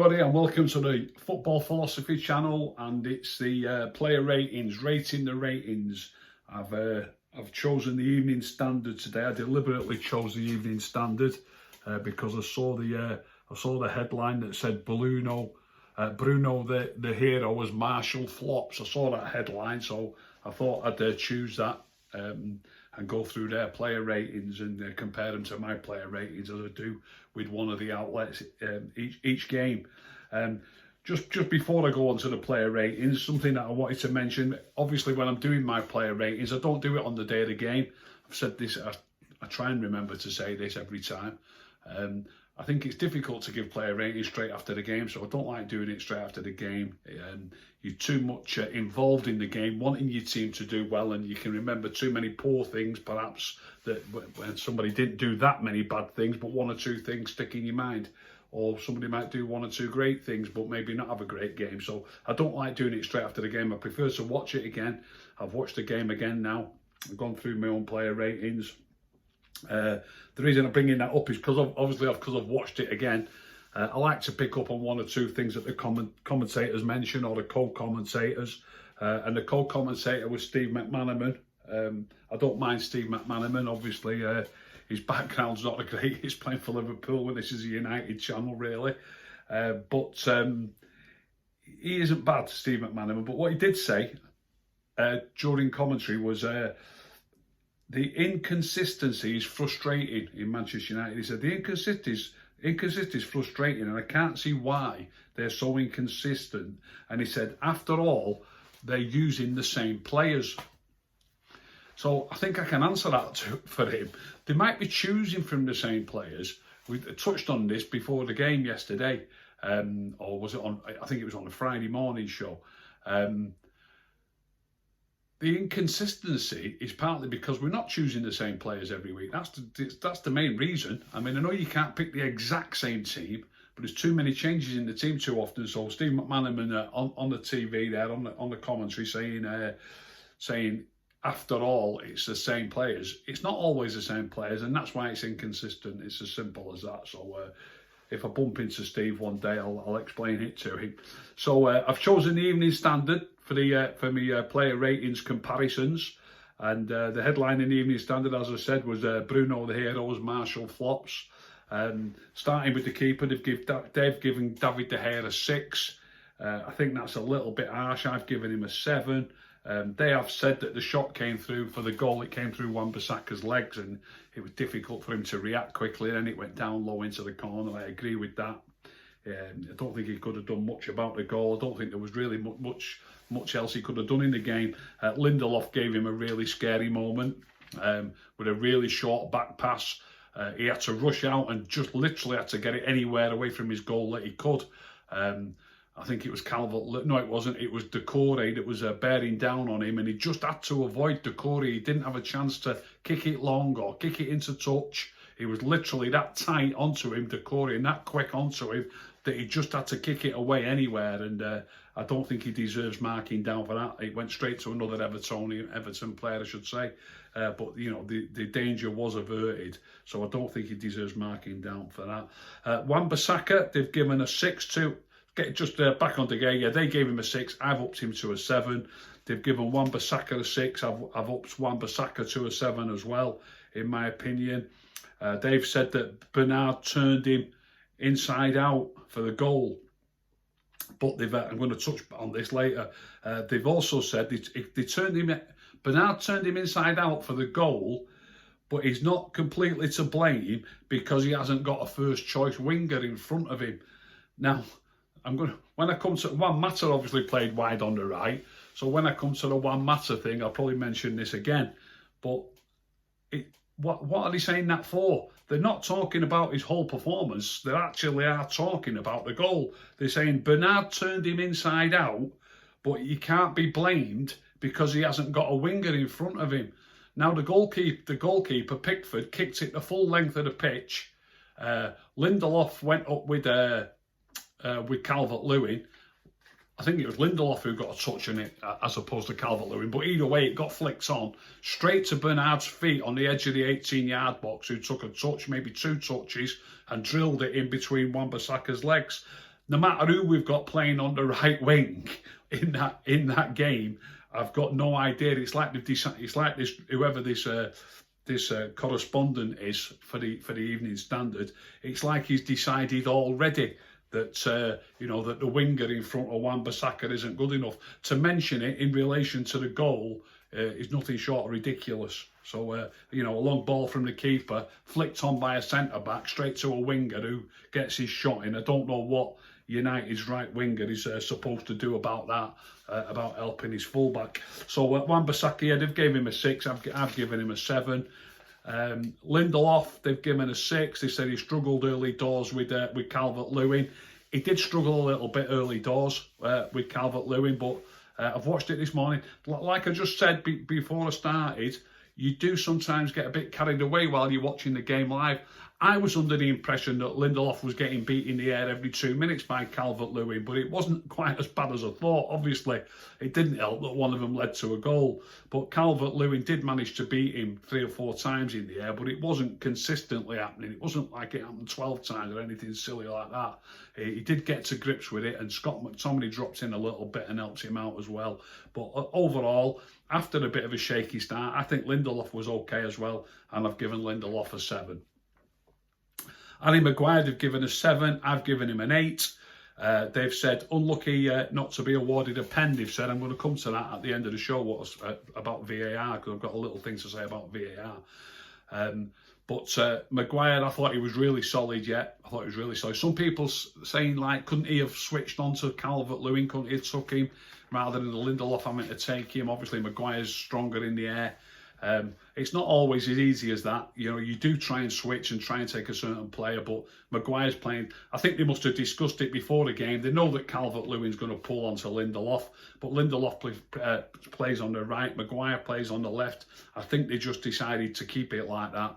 everybody, and welcome to the Football Philosophy channel, and it's the player ratings, rating the ratings. I've chosen the Evening Standard today. I deliberately chose the Evening Standard because I saw the headline that said Bruno the hero was Marshall flops. I saw that headline, so I thought I'd choose that and go through their player ratings and compare them to my player ratings as I do with one of the outlets each game. Just before I go on to the player ratings, something that I wanted to mention. Obviously, when I'm doing my player ratings, I don't do it on the day of the game. I've said this, I try and remember to say this every time. I think it's difficult to give player ratings straight after the game, so I don't like doing it straight after the game. You're too much involved in the game, wanting your team to do well, and you can remember too many poor things, perhaps, that when somebody didn't do that many bad things, but one or two things stick in your mind. Or somebody might do one or two great things, but maybe not have a great game. So I don't like doing it straight after the game. I prefer to watch it again. I've watched the game again now. I've gone through my own player ratings. The reason I'm bringing that up is because I've watched it again. I like to pick up on one or two things that the commentators mention, or the co-commentators. And the co-commentator was Steve McManaman. I don't mind Steve McManaman, obviously. His background's not the greatest, playing for Liverpool when this is a United channel, really. But he isn't bad, Steve McManaman. But what he did say during commentary was the inconsistency is frustrating in Manchester United. He said the inconsistency is frustrating, and I can't see why they're so inconsistent. And he said, after all, they're using the same players. So I think I can answer that for him. They might be choosing from the same players. We touched on this before the game yesterday, or was it on? I think it was on the Friday morning show. The inconsistency is partly because we're not choosing the same players every week. That's the main reason. I mean, I know you can't pick the exact same team, but there's too many changes in the team too often. So Steve McManaman on the TV there, on the commentary, saying, after all, it's the same players. It's not always the same players, and that's why it's inconsistent. It's as simple as that. So if I bump into Steve one day, I'll explain it to him. So I've chosen the Evening Standard for me player ratings comparisons, and the headline in the Evening Standard, as I said, was Bruno the hero's Marshall flops. Starting with the keeper, they've given David De Gea a 6. I think that's a little bit harsh. I've given him a 7. They have said that the shot came through for the goal. It came through Wan-Bissaka's legs, and it was difficult for him to react quickly. And then it went down low into the corner. I agree with that. I don't think he could have done much about the goal. I don't think there was really much else he could have done in the game. Lindelof gave him a really scary moment with a really short back pass. He had to rush out and just literally had to get it anywhere away from his goal that he could. I think it was no, it wasn't. It was Decore that was bearing down on him, and he just had to avoid Decore. He didn't have a chance to kick it long or kick it into touch. He was literally that tight onto him, Decore, and that quick onto him, that he just had to kick it away anywhere. And I don't think he deserves marking down for that. It went straight to another Everton player, I should say. But, you know, the danger was averted. So I don't think he deserves marking down for that. Wan-Bissaka, they've given a 6 to. Just back on De Gea, yeah, they gave him a 6. I've upped him to a 7. They've given Wan-Bissaka a 6. I've upped Wan-Bissaka to a 7 as well, in my opinion. They've said that Bernard turned him inside out for the goal. But I'm going to touch on this later. They've also said Bernard turned him inside out for the goal, but he's not completely to blame because he hasn't got a first choice winger in front of him. Now, when I come to Juan Mata, obviously played wide on the right. So when I come to the Juan Mata thing, I'll probably mention this again. But what are they saying that for? They're not talking about his whole performance. They actually are talking about the goal. They're saying Bernard turned him inside out, but he can't be blamed because he hasn't got a winger in front of him. Now the goalkeeper Pickford kicked it the full length of the pitch. Lindelof went up with Calvert-Lewin. I think it was Lindelof who got a touch on it as opposed to Calvert-Lewin. But either way, it got flicked on straight to Bernard's feet on the edge of the 18-yard box, who took a touch, maybe 2 touches, and drilled it in between Wan-Bissaka's legs. no matter who we've got playing on the right wing in that game, I've got no idea. It's like it's like this whoever this correspondent is for the Evening Standard. It's like he's decided already that that the winger in front of Wan-Bissaka isn't good enough. To mention it in relation to the goal is nothing short of ridiculous. So a long ball from the keeper flicked on by a centre back straight to a winger who gets his shot in. I don't know what United's right winger is supposed to do about that, about helping his fullback. So Wan-Bissaka, yeah, they've given him a 6. I've given him a 7. Lindelof, they've given a 6. They said he struggled early doors with Calvert-Lewin. He did struggle a little bit early doors with Calvert-Lewin, but I've watched it this morning. Like I just said before I started, you do sometimes get a bit carried away while you're watching the game live. I was under the impression that Lindelof was getting beat in the air every 2 minutes by Calvert-Lewin, but it wasn't quite as bad as I thought. Obviously, it didn't help that one of them led to a goal. But Calvert-Lewin did manage to beat him 3 or 4 times in the air, but it wasn't consistently happening. It wasn't like it happened 12 times or anything silly like that. He did get to grips with it, and Scott McTominay dropped in a little bit and helped him out as well. But overall, after a bit of a shaky start, I think Lindelof was okay as well, and I've given Lindelof a 7. Harry Maguire, they've given a 7. I've given him an 8. They've said unlucky not to be awarded a pen. They've said I'm going to come to that at the end of the show about VAR, because I've got a little thing to say about VAR. But Maguire, I thought he was really solid. Yeah, I thought he was really solid. Some people saying like, couldn't he have switched on to Calvert-Lewin? Couldn't he have took him rather than the Lindelof having to take him? Obviously, Maguire's stronger in the air. It's not always as easy as that. You do try and switch and try and take a certain player, but Maguire's playing. I think they must have discussed it before the game. They know that Calvert-Lewin's going to pull onto Lindelof, but Lindelof plays on the right, Maguire plays on the left. I think they just decided to keep it like that.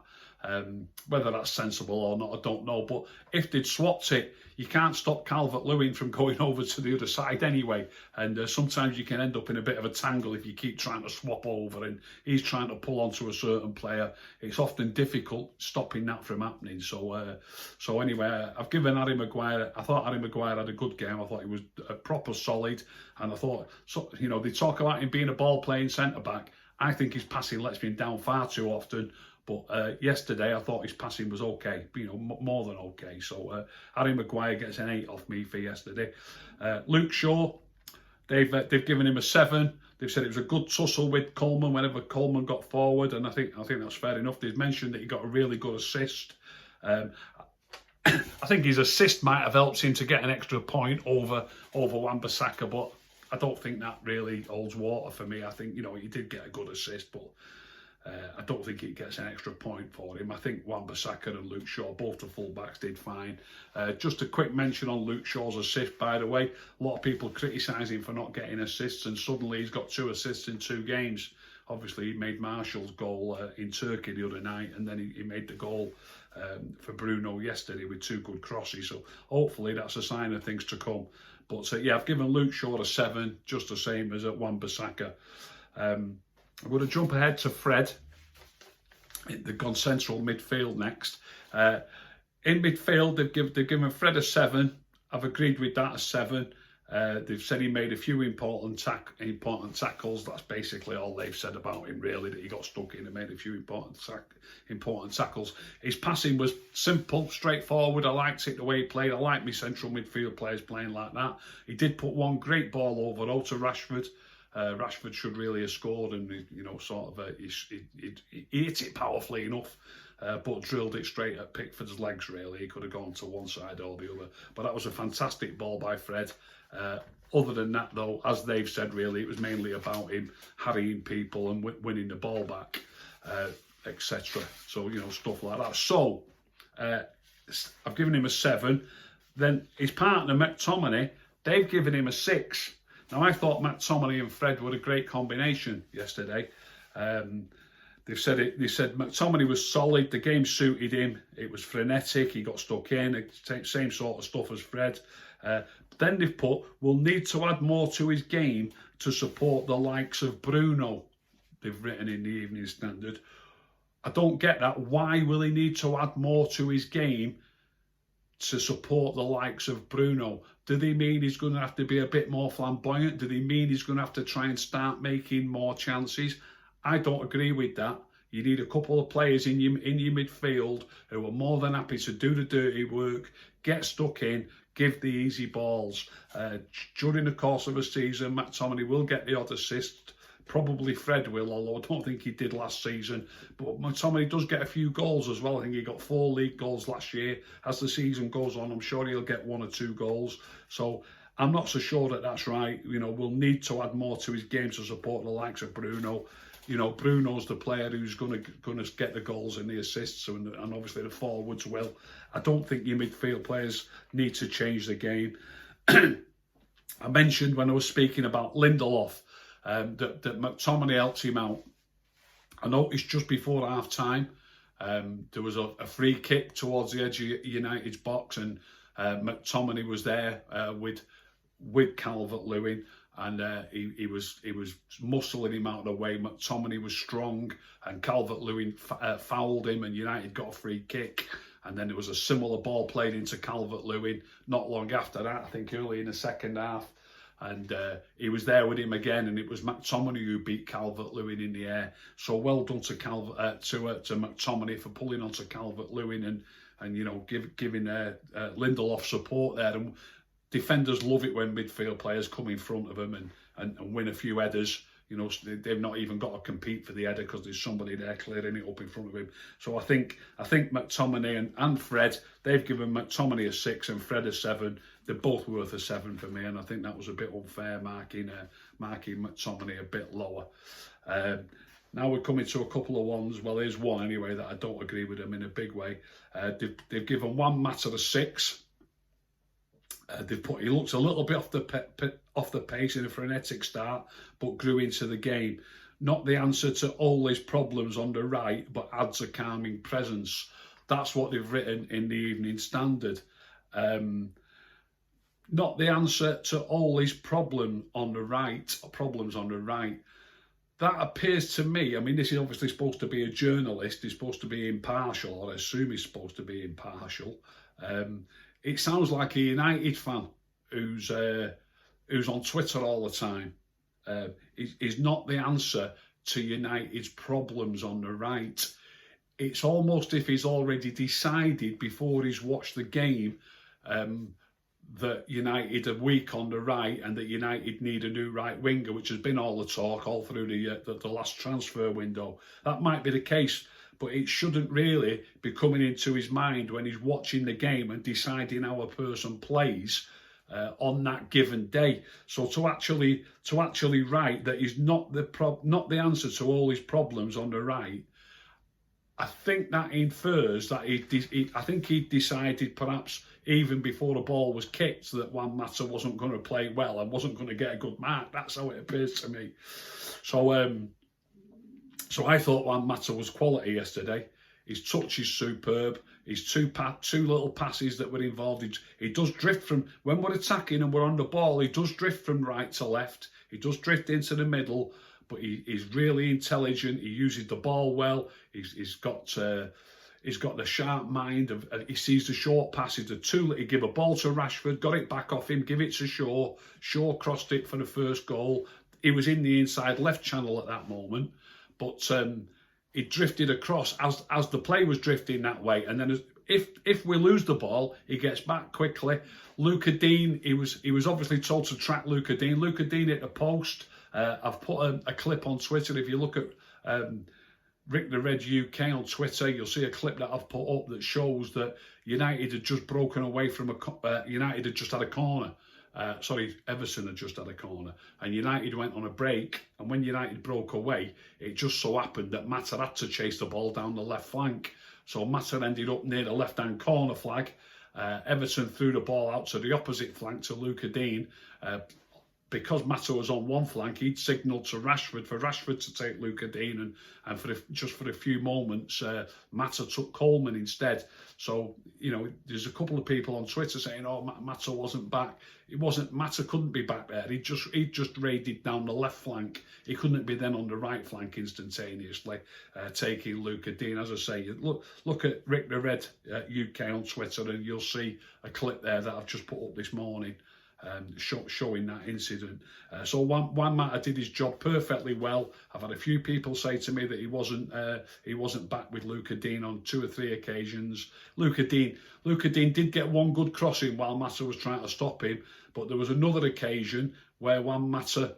Whether that's sensible or not, I don't know. But if they'd swapped it, you can't stop Calvert-Lewin from going over to the other side anyway. And sometimes you can end up in a bit of a tangle if you keep trying to swap over and he's trying to pull onto a certain player. It's often difficult stopping that from happening. So anyway, I've given Harry Maguire. I thought Harry Maguire had a good game. I thought he was a proper solid. And I thought, they talk about him being a ball-playing centre-back. I think his passing lets him down far too often. But yesterday, I thought his passing was okay, more than okay. So Harry Maguire gets an 8 off me for yesterday. Luke Shaw, they've given him a 7. They've said it was a good tussle with Coleman whenever Coleman got forward, and I think that's fair enough. They've mentioned that he got a really good assist. I think his assist might have helped him to get an extra point over Wan-Bissaka, but I don't think that really holds water for me. I think he did get a good assist, but I don't think it gets an extra point for him. I think Wan-Bissaka and Luke Shaw, both the fullbacks, did fine. Just a quick mention on Luke Shaw's assist, by the way. A lot of people criticise him for not getting assists, and suddenly he's got 2 assists in 2 games. Obviously, he made Marshall's goal in Turkey the other night, and then he made the goal for Bruno yesterday with 2 good crosses. So hopefully that's a sign of things to come. But yeah, I've given Luke Shaw a 7, just the same as at Wan-Bissaka. I'm going to jump ahead to Fred. They've gone central midfield next. In midfield, they've given Fred a 7. I've agreed with that, a 7. They've said he made a few important tackles. That's basically all they've said about him, really, that he got stuck in and made a few important tackles. His passing was simple, straightforward. I liked it the way he played. I like my central midfield players playing like that. He did put one great ball over to Rashford. Rashford should really have scored, and he hit it powerfully enough, but drilled it straight at Pickford's legs. Really, he could have gone to one side or the other. But that was a fantastic ball by Fred. Other than that, though, as they've said, really, it was mainly about him harrying people and winning the ball back, etc. So stuff like that. So I've given him a 7. Then his partner McTominay, they've given him a 6. Now, I thought McTominay and Fred were a great combination yesterday. They said McTominay was solid. The game suited him. It was frenetic. He got stuck in. Same sort of stuff as Fred. Then they've put, we'll need to add more to his game to support the likes of Bruno. They've written in the Evening Standard. I don't get that. Why will he need to add more to his game to support the likes of Bruno? Do they mean he's going to have to be a bit more flamboyant? Do they mean he's going to have to try and start making more chances? I don't agree with that. You need a couple of players in your midfield who are more than happy to do the dirty work, get stuck in, give the easy balls. During the course of a season, McTominay will get the odd assist. Probably Fred will, although I don't think he did last season. But McTominay does get a few goals as well. I think he got 4 league goals last year. As the season goes on, I'm sure he'll get 1 or 2 goals. So I'm not so sure that that's right. You know, we'll need to add more to his game to support the likes of Bruno. You know, Bruno's the player who's going to get the goals and the assists, and obviously the forwards will. I don't think your midfield players need to change the game. I mentioned when I was speaking about Lindelof, that McTominay helped him out. I noticed just before half time, there was a free kick towards the edge of United's box, and McTominay was there with Calvert-Lewin, and he was muscling him out of the way. McTominay was strong, and Calvert-Lewin fouled him, and United got a free kick. And then there was a similar ball played into Calvert-Lewin not long after that, I think early in the second half. And he was there with him again, and it was McTominay who beat Calvert-Lewin in the air. So well done to McTominay for pulling onto Calvert-Lewin and you know giving Lindelof support there. And defenders love it when midfield players come in front of them and win a few headers. You know, they've not even got to compete for the header because there's somebody there clearing it up in front of him. So I think McTominay and Fred, they've given McTominay a 6 and Fred a 7. They're both worth a 7 for me, and I think that was a bit unfair marking McTominay a bit lower. Now we're coming to a couple of ones. Well, here's one anyway that I don't agree with them in a big way. They've given Juan Mata a 6. He looks a little bit off the pace in a frenetic start, but grew into the game. Not the answer to all his problems on the right, but adds a calming presence. That's what they've written in the Evening Standard. Not the answer to all his problems on the right. That appears to me, I mean, this is obviously supposed to be a journalist. He's supposed to be impartial, or I assume he's supposed to be impartial. It sounds like a United fan who's on Twitter all the time. Is not the answer to United's problems on the right. It's almost if he's already decided before he's watched the game that United are weak on the right and that United need a new right winger, which has been all the talk all through the last transfer window. That might be the case, but it shouldn't really be coming into his mind when he's watching the game and deciding how a person plays on that given day. So to actually write that he's not the answer to all his problems on the right, I think that infers that I think he decided perhaps even before the ball was kicked that Juan Mata wasn't going to play well and wasn't going to get a good mark. That's how it appears to me. So I thought Juan Mata was quality yesterday. His touch is superb. His two little passes that were involved. He does drift from, when we're attacking and we're on the ball, he does drift from right to left. He does drift into the middle, but he's really intelligent. He uses the ball well. He's got the sharp mind of. He sees the short passes, the two that he give a ball to Rashford, got it back off him, give it to Shaw. Shaw crossed it for the first goal. He was in the inside left channel at that moment, but he drifted across as the play was drifting that way. And then if we lose the ball, he gets back quickly. Luca Dean, he was obviously told to track Luca Dean. Luca Dean hit the post. I've put a clip on Twitter. If you look at Rick the Red UK on Twitter, you'll see a clip that I've put up that shows that United had just broken away from United had just had a corner. Everton had just had a corner, and United went on a break. And when United broke away, it just so happened that Mata had to chase the ball down the left flank. So Mata ended up near the left-hand corner flag. Everton threw the ball out to the opposite flank to Luca Dean. because Mata was on one flank, he'd signalled to Rashford for Rashford to take Luca Dean, and just for a few moments, Mata took Coleman instead. So, you know, there's a couple of people on Twitter saying, "Oh, Mata wasn't back." It wasn't. Mata couldn't be back there. He just raided down the left flank. He couldn't be then on the right flank instantaneously, taking Luca Dean. As I say, look at Rick the Red UK on Twitter, and you'll see a clip there that I've just put up this morning. Showing that incident. So Juan Mata did his job perfectly well. I've had a few people say to me that he wasn't back with Luca Dean on 2 or 3 occasions. Luca Dean did get one good crossing while Mata was trying to stop him, but there was another occasion where Juan Mata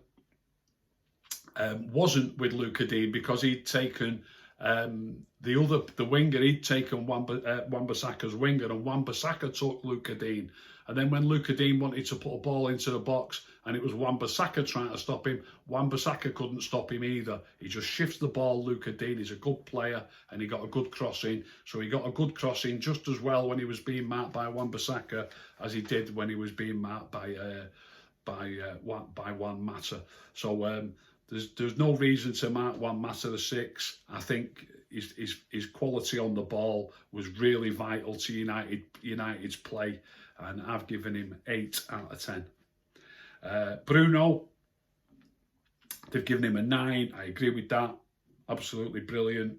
wasn't with Luca Dean because he'd taken the winger. He'd taken Wan-Bissaka's winger, and Wan-Bissaka took Luca Dean. And then when Luca Dean wanted to put a ball into the box and it was Wan-Bissaka trying to stop him, Wan-Bissaka couldn't stop him either. He just shifts the ball. Luca Dean is a good player and he got a good crossing. So he got a good crossing just as well when he was being marked by Wan-Bissaka as he did when he was being marked by Juan Mata. So there's no reason to mark Juan Mata the 6. I think his quality on the ball was really vital to United's play, and I've given him 8 out of 10. Bruno, they've given him a 9. I agree with that. Absolutely brilliant.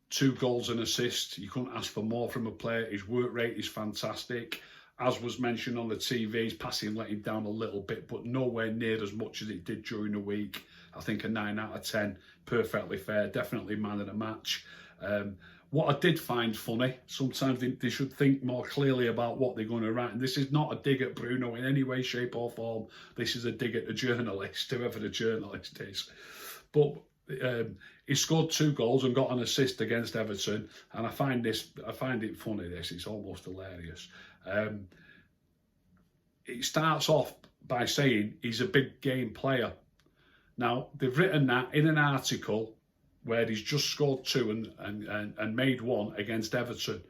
2 goals and assists. You couldn't ask for more from a player. His work rate is fantastic. As was mentioned on the TV, his passing let him down a little bit, but nowhere near as much as it did during the week. I think a 9 out of 10, perfectly fair, definitely man of the match. What I did find funny, sometimes they should think more clearly about what they're going to write. And this is not a dig at Bruno in any way, shape or form. This is a dig at the journalist, whoever the journalist is. But he scored 2 goals and got an assist against Everton. And I find it funny, it's almost hilarious. It starts off by saying he's a big game player. Now, they've written that in an article where he's just scored 2 and made 1 against Everton.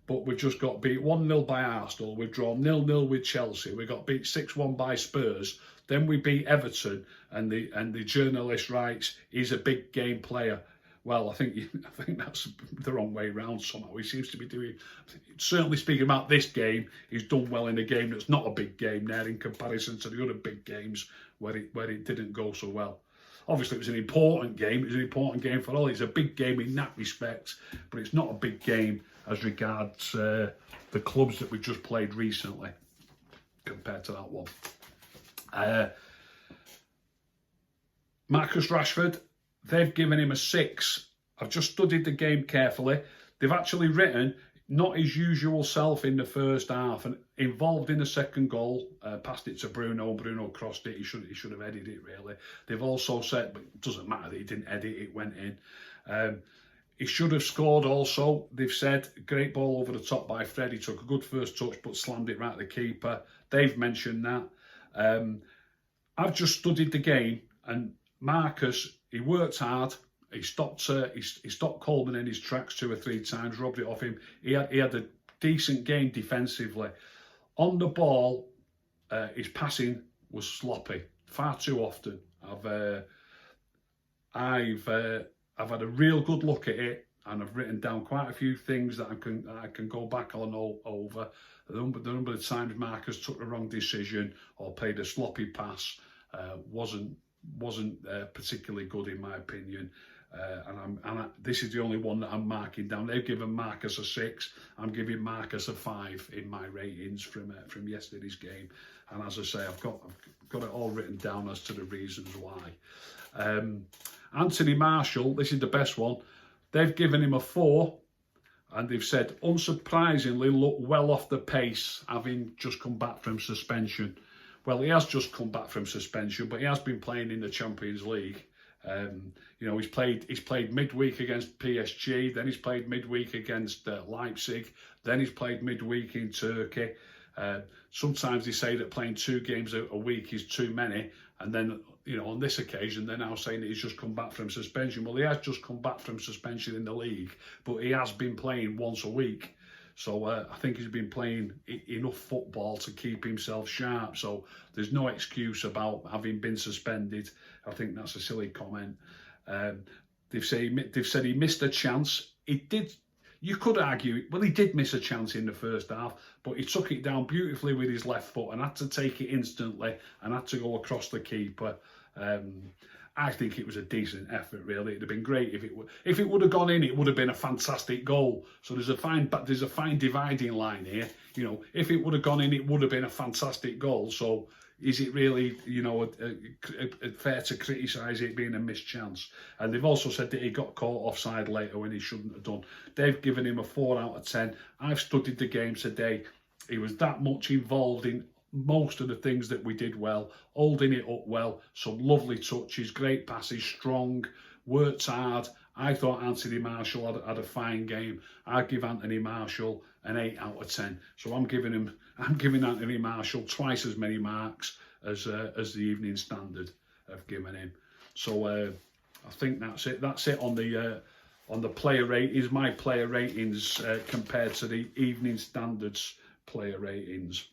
But we've just got beat 1-0 by Arsenal. We've drawn 0-0 with Chelsea. We got beat 6-1 by Spurs. Then we beat Everton, and the journalist writes, he's a big game player. Well, I think that's the wrong way round somehow. He seems to be doing, certainly speaking about this game, he's done well in a game that's not a big game there in comparison to the other big games where it didn't go so well. Obviously, it was an important game. It was an important game for all. It's a big game in that respect, but it's not a big game as regards the clubs that we've just played recently compared to that one. Marcus Rashford, they've given him a 6. I've just studied the game carefully. They've actually written not his usual self in the first half and involved in the second goal. Passed it to Bruno. Bruno crossed it. He should have headed it really. They've also said, but it doesn't matter that he didn't head it. It went in. He should have scored also. They've said great ball over the top by Fred. He took a good first touch but slammed it right at the keeper. They've mentioned that. I've just studied the game, and Marcus, he worked hard. He stopped Coleman in his tracks 2 or 3 times, robbed it off him. He had a decent game defensively. On the ball, his passing was sloppy far too often. I've had a real good look at it, and I've written down quite a few things that I can go back on over. The number of times Marcus took the wrong decision or played a sloppy pass wasn't particularly good in my opinion. This is the only one that I'm marking down. They've given Marcus a 6. I'm giving Marcus a 5 in my ratings from yesterday's game. And as I say, I've got it all written down as to the reasons why. Anthony Martial, this is the best one. They've given him a 4, and they've said, unsurprisingly, look well off the pace, having just come back from suspension. Well, he has just come back from suspension, but he has been playing in the Champions League. He's played midweek against PSG, then he's played midweek against Leipzig, then he's played midweek in Turkey. Sometimes they say that playing 2 games a week is too many, and then on this occasion they're now saying that he's just come back from suspension. Well, he has just come back from suspension in the league, but he has been playing once a week. So I think he's been playing enough football to keep himself sharp. So there's no excuse about having been suspended. I think that's a silly comment. They've said he missed a chance. He did. You could argue, well, he did miss a chance in the first half, but he took it down beautifully with his left foot and had to take it instantly and had to go across the keeper. I think it was a decent effort, really. It'd have been great if it would have gone in. It would have been a fantastic goal. So there's a fine dividing line here. You know, if it would have gone in, it would have been a fantastic goal. So is it really, you know, fair to criticise it being a missed chance? And they've also said that he got caught offside later when he shouldn't have done. They've given him a 4 out of 10. I've studied the game today. He was that much involved in most of the things that we did well, holding it up well, some lovely touches, great passes, strong, worked hard. I thought Anthony Marshall had a fine game. I'd give Anthony Marshall an 8 out of 10. So I'm giving Anthony Marshall twice as many marks as the Evening Standard have given him. So I think that's it. That's it on the player ratings. My player ratings compared to the Evening Standard's player ratings.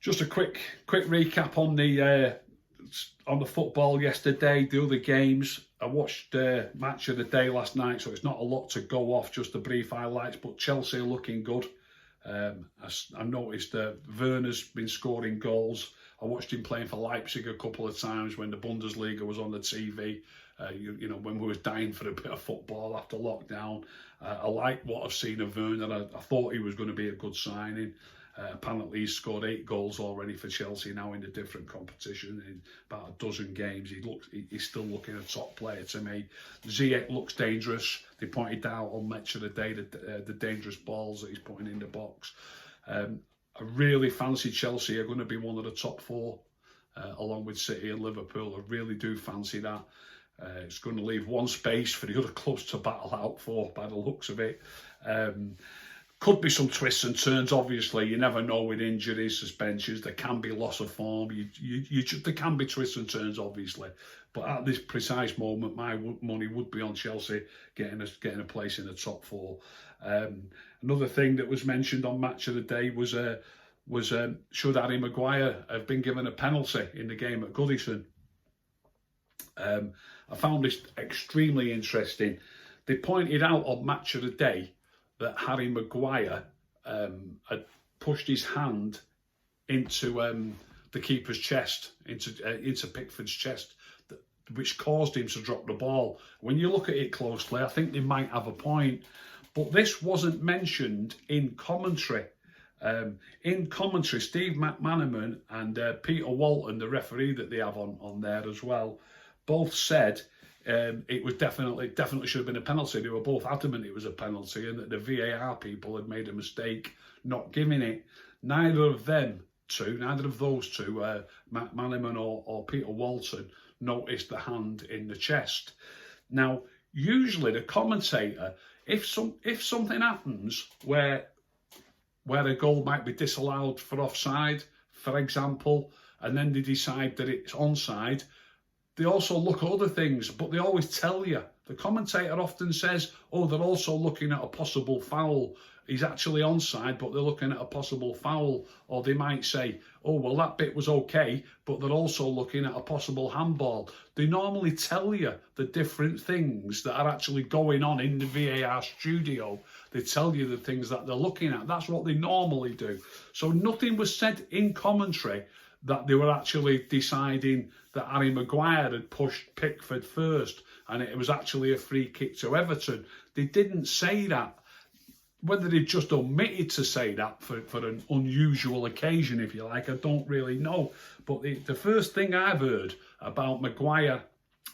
Just a quick recap on the football yesterday, the other games. I watched match of the day last night, so it's not a lot to go off, just the brief highlights. But Chelsea are looking good. I noticed Werner's been scoring goals. I watched him playing for Leipzig a couple of times when the Bundesliga was on the TV. You know, when we were dying for a bit of football after lockdown. I like what I've seen of Werner. I thought he was going to be a good signing. Apparently he's scored 8 goals already for Chelsea now in a different competition in about a dozen games. He's still looking a top player to me. Ziyech looks dangerous. They pointed out on Match of the Day the dangerous balls that he's putting in the box. I really fancy Chelsea are going to be one of the top 4 along with City and Liverpool. I really do fancy that. It's going to leave one space for the other clubs to battle out for, by the looks of it. Could be some twists and turns, obviously. You never know with injuries, suspensions. There can be loss of form. There can be twists and turns, obviously. But at this precise moment, my money would be on Chelsea getting a place in the top 4. Another thing that was mentioned on Match of the Day was should Harry Maguire have been given a penalty in the game at Goodison? I found this extremely interesting. They pointed out on Match of the Day that Harry Maguire had pushed his hand into the keeper's chest, into Pickford's chest, which caused him to drop the ball. When you look at it closely, I think they might have a point. But this wasn't mentioned in commentary. In commentary, Steve McManaman and Peter Walton, the referee that they have on there as well, both said it was definitely should have been a penalty. They were both adamant it was a penalty and that the VAR people had made a mistake not giving it. Neither of those two, McManaman or Peter Walton, noticed the hand in the chest. Now, usually the commentator, if something happens where a goal might be disallowed for offside, for example, and then they decide that it's onside, they also look at other things, but they always tell you. The commentator often says, oh, they're also looking at a possible foul. He's actually onside, but they're looking at a possible foul. Or they might say, oh, well, that bit was okay, but they're also looking at a possible handball. They normally tell you the different things that are actually going on in the VAR studio. They tell you the things that they're looking at. That's what they normally do. So nothing was said in commentary that they were actually deciding that Harry Maguire had pushed Pickford first and it was actually a free kick to Everton. They didn't say that. Whether they just omitted to say that for an unusual occasion, if you like, I don't really know. But the first thing I've heard about Maguire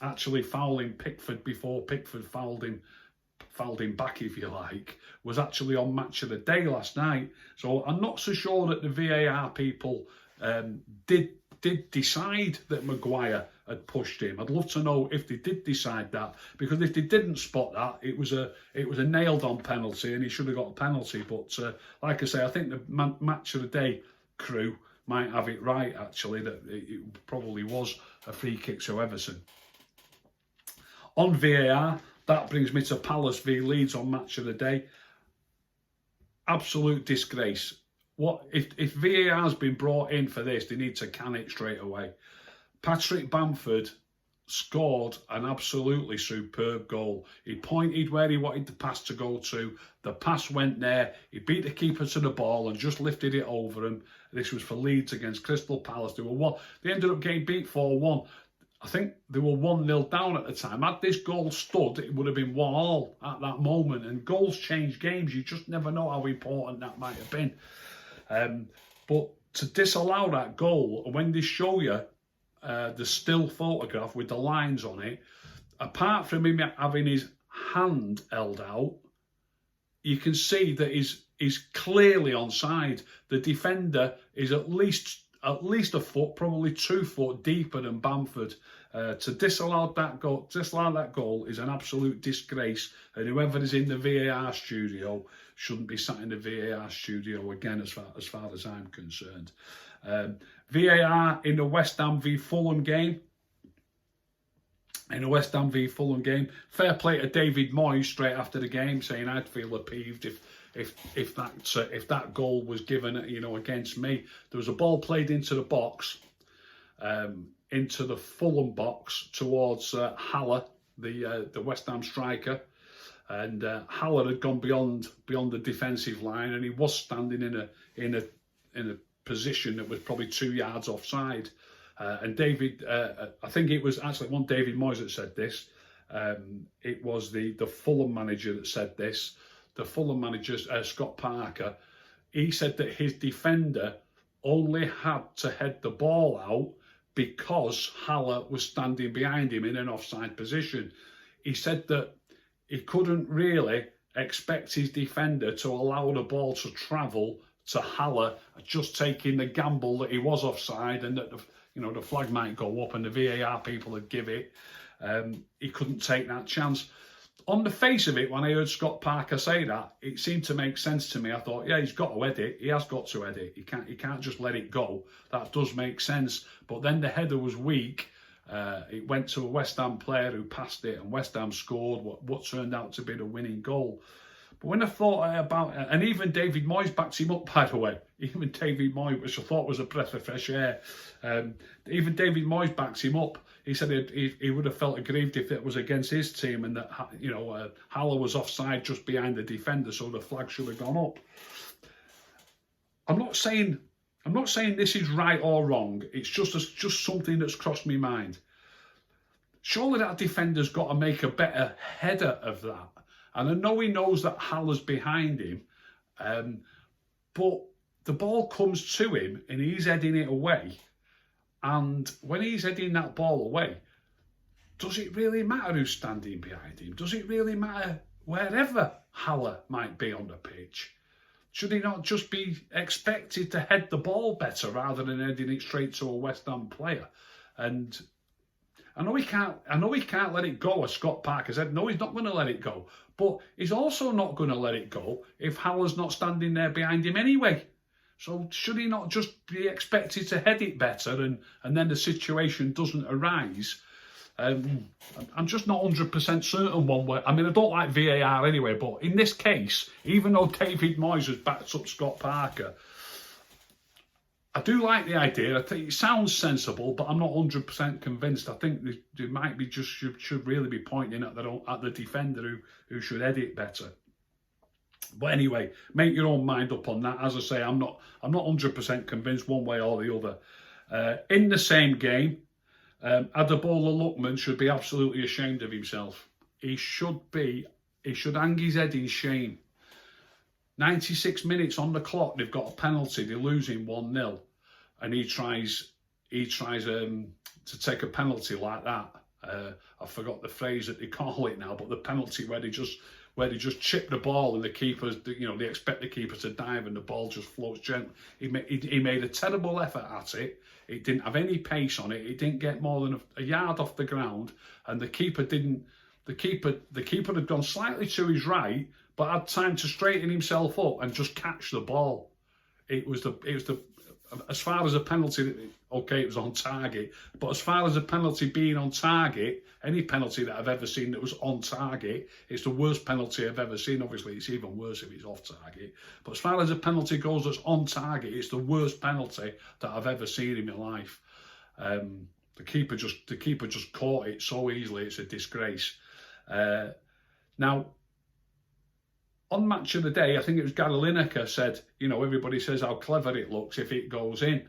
actually fouling Pickford before Pickford fouled him back, if you like, was actually on Match of the Day last night. So I'm not so sure that the VAR people did decide that Maguire had pushed him. I'd love to know if they did decide that, because if they didn't spot that, it was a nailed-on penalty and he should have got a penalty. But like I say, I think the Match of the Day crew might have it right, actually, that it probably was a free kick to Everton. On VAR, that brings me to Palace v Leeds on Match of the Day. Absolute disgrace. What if VAR has been brought in for this? They need to can it straight away. Patrick Bamford scored an absolutely superb goal. He pointed where he wanted the pass to go to. The pass went there. He beat the keeper to the ball and just lifted it over him. This was for Leeds against Crystal Palace. They ended up getting beat 4-1. I think they were 1-0 down at the time. Had this goal stood, it would have been 1-1 at that moment. And goals change games. You just never know how important that might have been. But to disallow that goal, when they show you the still photograph with the lines on it, apart from him having his hand held out, you can see that he's clearly onside. The defender is at least a foot, probably 2 foot deeper than Bamford. To disallow that goal is an absolute disgrace, and whoever is in the VAR studio shouldn't be sat in the VAR studio again, as far as I'm concerned. VAR in the West Ham v Fulham game. Fair play to David Moyes straight after the game, saying I'd feel apeeved if that goal was given, against me. There was a ball played into the box, into the Fulham box towards Haller, the West Ham striker, and Haller had gone beyond the defensive line, and he was standing in a position that was probably 2 yards offside. And David, I think it was actually one David Moyes that said this. It was the Fulham manager that said this. The Fulham manager, Scott Parker, he said that his defender only had to head the ball out because Haller was standing behind him in an offside position. He said that he couldn't really expect his defender to allow the ball to travel to Haller, just taking the gamble that he was offside and that the flag might go up and the VAR people would give it. He couldn't take that chance. On the face of it, when I heard Scott Parker say that, it seemed to make sense to me. I thought, yeah, he's got to head it. He has got to head it. He can't just let it go. That does make sense. But then the header was weak. It went to a West Ham player who passed it, and West Ham scored what turned out to be the winning goal. But when I thought about it, and even David Moyes backs him up, by the way. Even David Moyes, which I thought was a breath of fresh air. Even David Moyes backs him up. He said he would have felt aggrieved if it was against his team and that Haller was offside just behind the defender, so the flag should have gone up. I'm not saying this is right or wrong. It's just something that's crossed my mind. Surely that defender's got to make a better header of that. And I know he knows that Haller's behind him, but the ball comes to him and he's heading it away. And when he's heading that ball away, does it really matter who's standing behind him? Does it really matter wherever Haller might be on the pitch? Should he not just be expected to head the ball better rather than heading it straight to a West Ham player? And I know he can't let it go, as Scott Parker said. No, he's not going to let it go. But he's also not going to let it go if Haller's not standing there behind him anyway. So should he not just be expected to head it better and then the situation doesn't arise? I'm just not 100% certain one way. I mean, I don't like VAR anyway, but in this case, even though David Moyes has backed up Scott Parker, I do like the idea. I think it sounds sensible, but I'm not 100% convinced. I think they might be should really be pointing at the defender who should head it better. But anyway, make your own mind up on that. As I say, I'm not 100% convinced one way or the other. In the same game, Adebola Lookman should be absolutely ashamed of himself. He should hang his head in shame. 96 minutes on the clock, they've got a penalty, they're losing 1-0, and he tries to take a penalty like that. I forgot the phrase that they call it now, but the penalty where they just chip the ball and the keepers, they expect the keeper to dive and the ball just floats gently. He made a terrible effort at it. It didn't have any pace on it. It didn't get more than a yard off the ground, and the keeper didn't. The keeper had gone slightly to his right, but had time to straighten himself up and just catch the ball. It was as far as a penalty, okay, it was on target, but as far as a penalty being on target, any penalty that I've ever seen that was on target, it's the worst penalty I've ever seen. Obviously, it's even worse if it's off target. But as far as a penalty goes that's on target, it's the worst penalty that I've ever seen in my life. The keeper just caught it so easily. It's a disgrace. Now, on Match of the Day, I think it was Gary Lineker said, you know, everybody says how clever it looks if it goes in.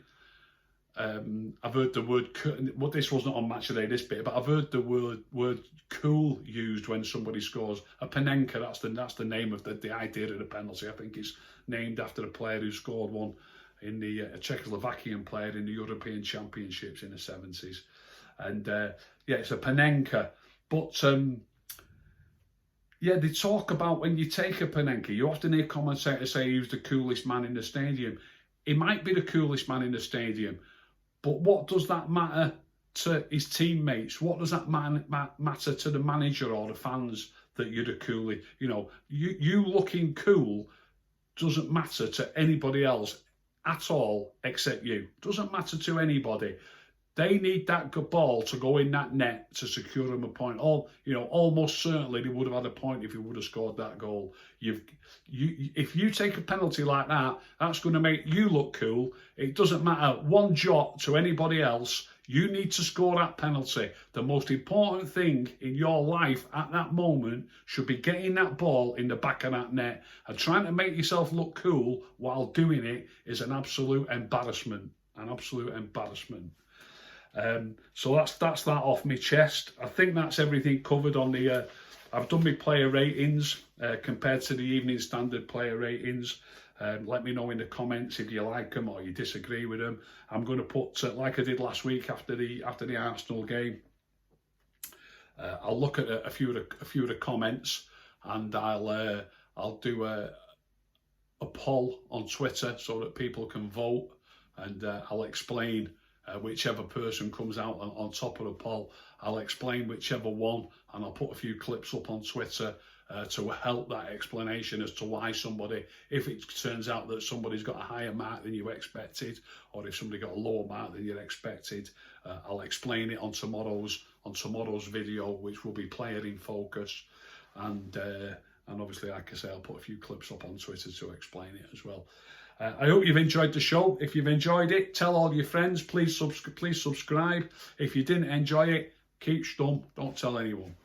I've heard the word, well, this wasn't on Match of the Day, this bit, but I've heard the word cool used when somebody scores. A Panenka, that's the name of the idea of the penalty. I think it's named after a player who scored one in the a Czechoslovakian player in the European Championships in the 70s. And yeah, it's a Panenka. But yeah, they talk about when you take a Panenka, you often hear commentators say he was the coolest man in the stadium. He might be the coolest man in the stadium, but what does that matter to his teammates? What does that matter to the manager or the fans that you're the coolest? You know, you looking cool doesn't matter to anybody else at all except you. Doesn't matter to anybody. They need that ball to go in that net to secure them a point. Almost certainly they would have had a point if he would have scored that goal. If you take a penalty like that, that's going to make you look cool. It doesn't matter one jot to anybody else. You need to score that penalty. The most important thing in your life at that moment should be getting that ball in the back of that net. And trying to make yourself look cool while doing it is an absolute embarrassment. An absolute embarrassment. So that's that off my chest. I think that's everything covered on the I've done my player ratings compared to the Evening Standard player ratings. Let me know in the comments if you like them or you disagree with them. I'm going to put like I did last week after the Arsenal game. I'll look at a few of the comments, and I'll do a poll on Twitter so that people can vote, and I'll explain whichever person comes out on top of the poll. I'll explain whichever one, and I'll put a few clips up on Twitter to help that explanation as to why somebody, if it turns out that somebody's got a higher mark than you expected, or if somebody got a lower mark than you expected, I'll explain it on tomorrow's video, which will be player in focus, and obviously, like I say, I'll put a few clips up on Twitter to explain it as well. I hope you've enjoyed the show. If you've enjoyed it, tell all your friends. Please subscribe. If you didn't enjoy it, keep stum. Don't tell anyone.